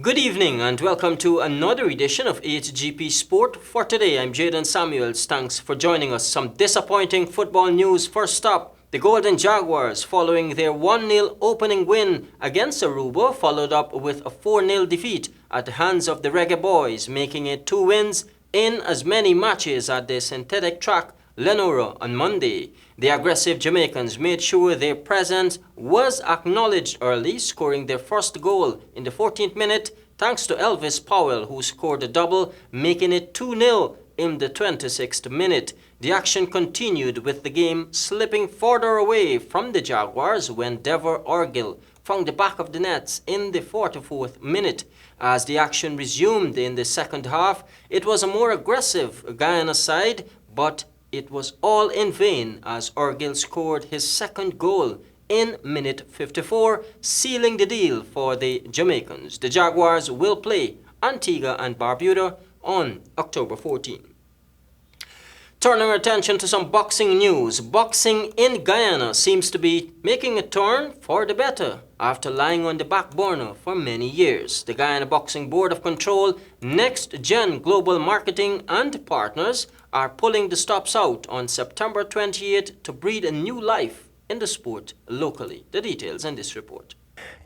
Good evening and welcome to another edition of HGP Sport. For today, I'm Jadon Samuels. Thanks for joining us. Some disappointing football news. First up, the Golden Jaguars, following their 1-0 opening win against Aruba, followed up with a 4-0 defeat at the hands of the Reggae Boys, making it 2 wins in as many matches at the synthetic track Lenora on Monday. The aggressive Jamaicans made sure their presence was acknowledged early, scoring their first goal in the 14th minute thanks to Elvis Powell, who scored a double, making it 2-0 in the 26th minute. The action continued with the game slipping further away from the Jaguars when Dever Orgill found the back of the nets in the 44th minute. As the action resumed in the second half, it was a more aggressive Guyana side, but it was all in vain as Orgill scored his second goal in minute 54, sealing the deal for the Jamaicans. The Jaguars will play Antigua and Barbuda on October 14. Turning our attention to some boxing news. Boxing in Guyana seems to be making a turn for the better after lying on the back burner for many years. The Guyana Boxing Board of Control, Next Gen Global Marketing and partners are pulling the stops out on September 28 to breathe a new life in the sport locally. The details in this report.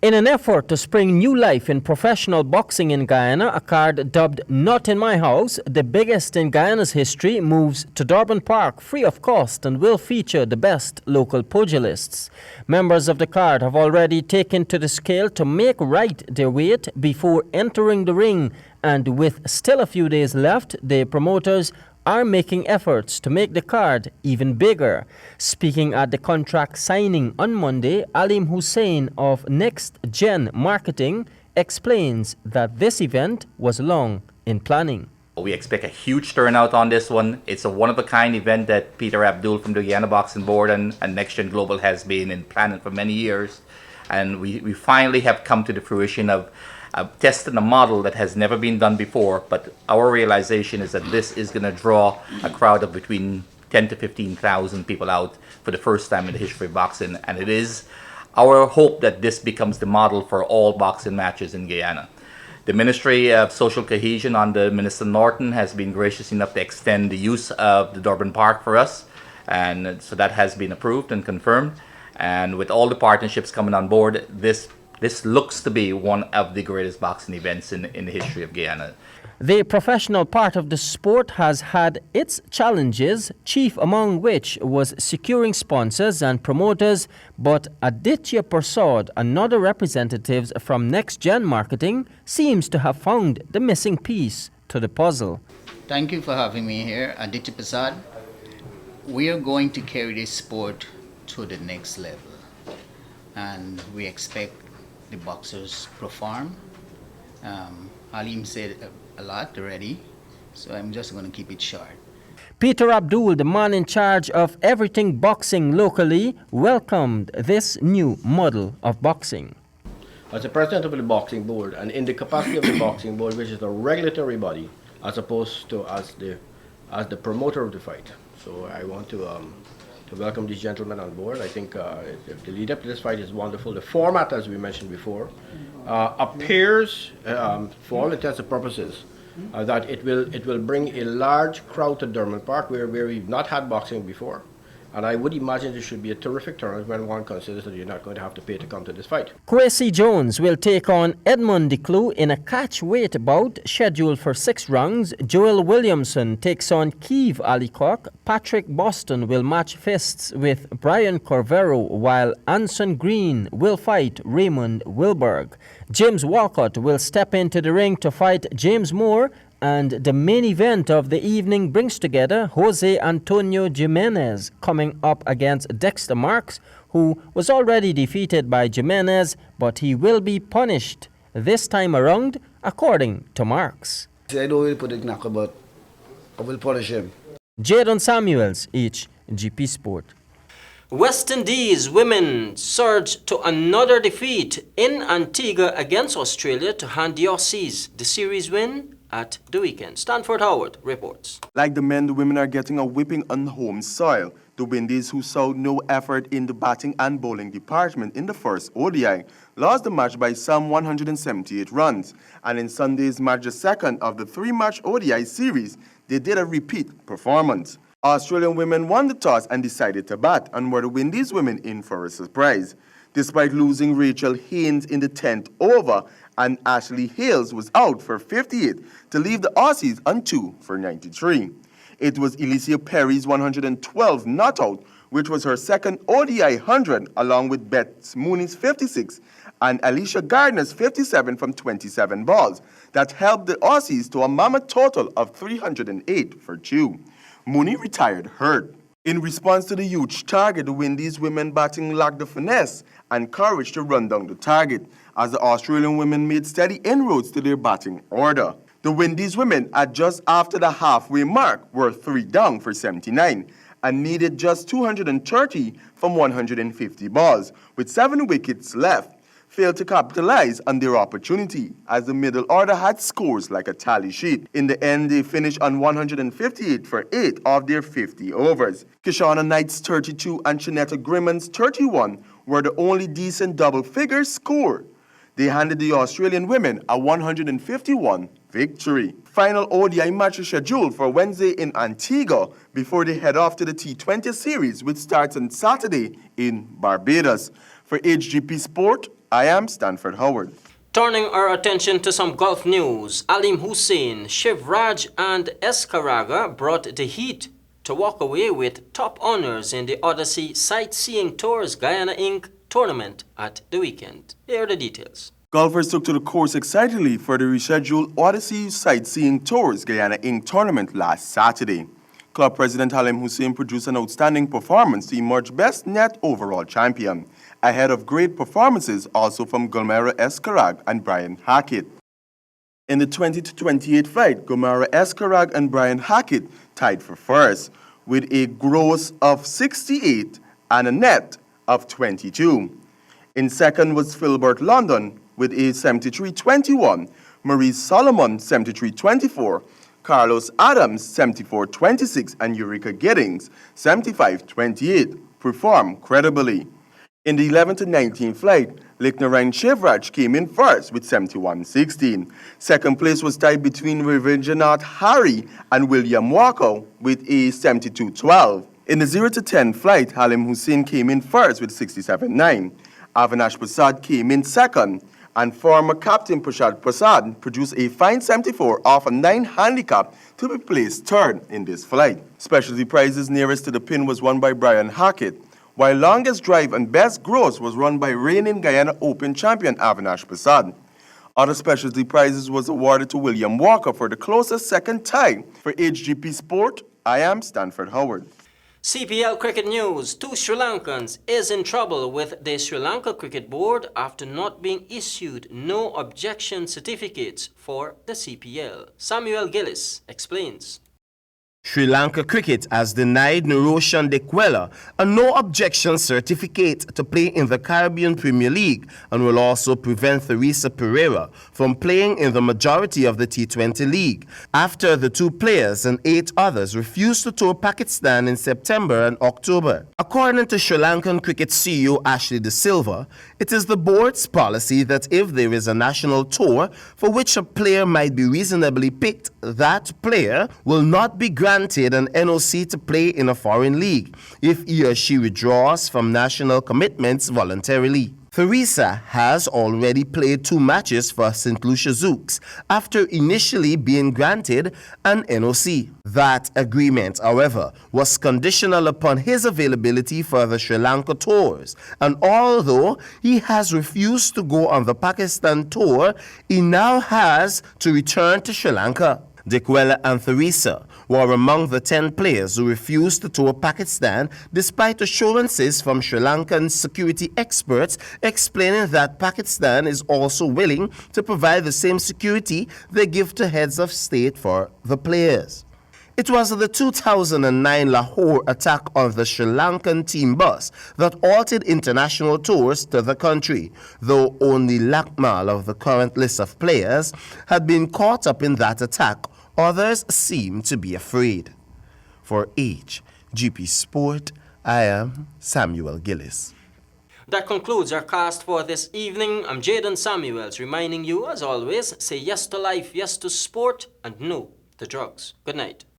In an effort to spring new life in professional boxing in Guyana, a card dubbed Not in My House, the biggest in Guyana's history, moves to Durban Park free of cost and will feature the best local pugilists. Members of the card have already taken to the scale to make right their weight before entering the ring, and with still a few days left, the promoters are making efforts to make the card even bigger. Speaking at the contract signing on Monday, Alim Hussein of Next Gen Marketing explains that this event was long in planning. We expect a huge turnout on this one. It's a one-of-a-kind event that Peter ABDOOL from the Guyana Boxing Board and Next Gen Global has been in planning for many years. And we finally have come to the fruition of testing a model that has never been done before, but our realization is that this is going to draw a crowd of between 10 to 15,000 people out for the first time in the history of boxing, and it is our hope that this becomes the model for all boxing matches in Guyana. The Ministry of Social Cohesion under Minister Norton has been gracious enough to extend the use of the Durban Park for us, and so that has been approved and confirmed, and with all the partnerships coming on board, this looks to be one of the greatest boxing events in the history of Guyana. The professional part of the sport has had its challenges, chief among which was securing sponsors and promoters, but Aditya Prasad, another representative from Next Gen Marketing, seems to have found the missing piece to the puzzle. Thank you for having me here, Aditya Prasad. We are going to carry this sport to the next level, and we expect the boxers perform. Alim said a lot already, so I'm just going to keep it short. Peter ABDOOL, the man in charge of everything boxing locally, welcomed this new model of boxing. As the president of the boxing board, and in the capacity of the boxing board, which is a regulatory body, as opposed to as the promoter of the fight. So I want to welcome these gentlemen on board. I think the lead up to this fight is wonderful. The format, as we mentioned before, appears, for all intents and purposes, that it will bring a large crowd to Durban Park, where we've not had boxing before. And I would imagine this should be a terrific turnout when one considers that you're not going to have to pay to come to this fight. Kwesi Jones will take on Edmund Declue in a catch-weight bout scheduled for 6 rounds. Joel Williamson takes on Keeve Alicock. Patrick Boston will match fists with Brian Corvero, while Anson Green will fight Raymond Wilberg. James Walcott will step into the ring to fight James Moore. And the main event of the evening brings together Jose Antonio Jimenez coming up against Dexter Marks, who was already defeated by Jimenez, but he will be punished this time around, according to Marks. I don't really put it knack, but I will punish him. Jadon Samuels, HGP Sport. West Indies women surged to another defeat in Antigua against Australia to hand the Aussies the series win at the weekend. Stanford Howard reports. Like the men, the women are getting a whipping on home soil. The Windies, who showed no effort in the batting and bowling department in the first ODI, lost the match by some 178 runs. And in Sunday's match, the second of the three-match ODI series, they did a repeat performance. Australian women won the toss and decided to bat, and were the Windies women in for a surprise. Despite losing Rachel Haynes in the 10th over, and Ashley Hales was out for 58 to leave the Aussies on 2 for 93. It was Alicia Perry's 112 not out, which was her second ODI 100, along with Beth Mooney's 56 and Alicia Gardner's 57 from 27 balls, that helped the Aussies to a mammoth total of 308 for 2. Mooney retired hurt. In response to the huge target, the Windies women batting lacked the finesse and courage to run down the target, as the Australian women made steady inroads to their batting order. The Windies women, at just after the halfway mark, were 3 down for 79 and needed just 230 from 150 balls, with 7 wickets left, failed to capitalize on their opportunity, as the middle order had scores like a tally sheet. In the end, they finished on 158 for 8 of their 50 overs. Kishana Knight's 32 and Shanetta Grimmon's 31 were the only decent double figures scored. They handed the Australian women a 151 victory. Final ODI match is scheduled for Wednesday in Antigua before they head off to the T20 series, which starts on Saturday in Barbados. For HGP Sport, I am Stanford Howard. Turning our attention to some golf news, Alim Hussein, Shiv Raj and Escaraga brought the heat to walk away with top honors in the Odyssey Sightseeing Tours Guyana Inc. tournament at the weekend. Here are the details. Golfers took to the course excitedly for the rescheduled Odyssey Sightseeing Tours Guyana Inc. tournament last Saturday. Club President Halim Hussein produced an outstanding performance to emerge best net overall champion, ahead of great performances also from Gulmera Escarag and Brian Hackett. In the 20-28 flight, Gulmera Escarag and Brian Hackett tied for first, with a gross of 68 and a net of 22. In second was Philbert London with a 73-21, Maurice Solomon 73-24, Carlos Adams 74-26, and Eureka Giddings 75-28 performed credibly. In the 11-19 flight, Lickner and Shivraj came in first with 71-16. Second place was tied between Ravindranath Hari and William Walker with a 72-12. In the 0-10 flight, Halim Hussein came in first with 67-9. Avinash Prasad came in second, and former captain Prashad Prasad produced a fine 74 off a 9 handicap to be placed third in this flight. Specialty prizes nearest to the pin was won by Brian Hackett, while longest drive and best gross was run by reigning Guyana Open champion Avinash Prasad. Other specialty prizes was awarded to William Walker for the closest second tie. For HGP Sport, I am Stanford Howard. CPL cricket news. 2 Sri Lankans is in trouble with the Sri Lanka Cricket Board after not being issued no objection certificates for the CPL. Samuel Gillis explains. Sri Lanka Cricket has denied Nuroshan Dekwela a no-objection certificate to play in the Caribbean Premier League and will also prevent Theresa Pereira from playing in the majority of the T20 League after the 2 players and 8 others refused to tour Pakistan in September and October. According to Sri Lankan Cricket CEO Ashley De Silva, it is the board's policy that if there is a national tour for which a player might be reasonably picked, that player will not be granted an NOC to play in a foreign league if he or she withdraws from national commitments voluntarily. Theresa has already played 2 matches for St. Lucia Zouks after initially being granted an NOC. That agreement, however, was conditional upon his availability for the Sri Lanka tours, and although he has refused to go on the Pakistan tour, he now has to return to Sri Lanka. Dekwela and Theresa were among the 10 players who refused to tour Pakistan despite assurances from Sri Lankan security experts explaining that Pakistan is also willing to provide the same security they give to heads of state for the players. It was the 2009 Lahore attack on the Sri Lankan team bus that halted international tours to the country, though only Lakmal of the current list of players had been caught up in that attack. Others seem to be afraid. For HGP Sport, I am Samuel Gillis. That concludes our cast for this evening. I'm Jadon Samuels, reminding you, as always, say yes to life, yes to sport, and no to drugs. Good night.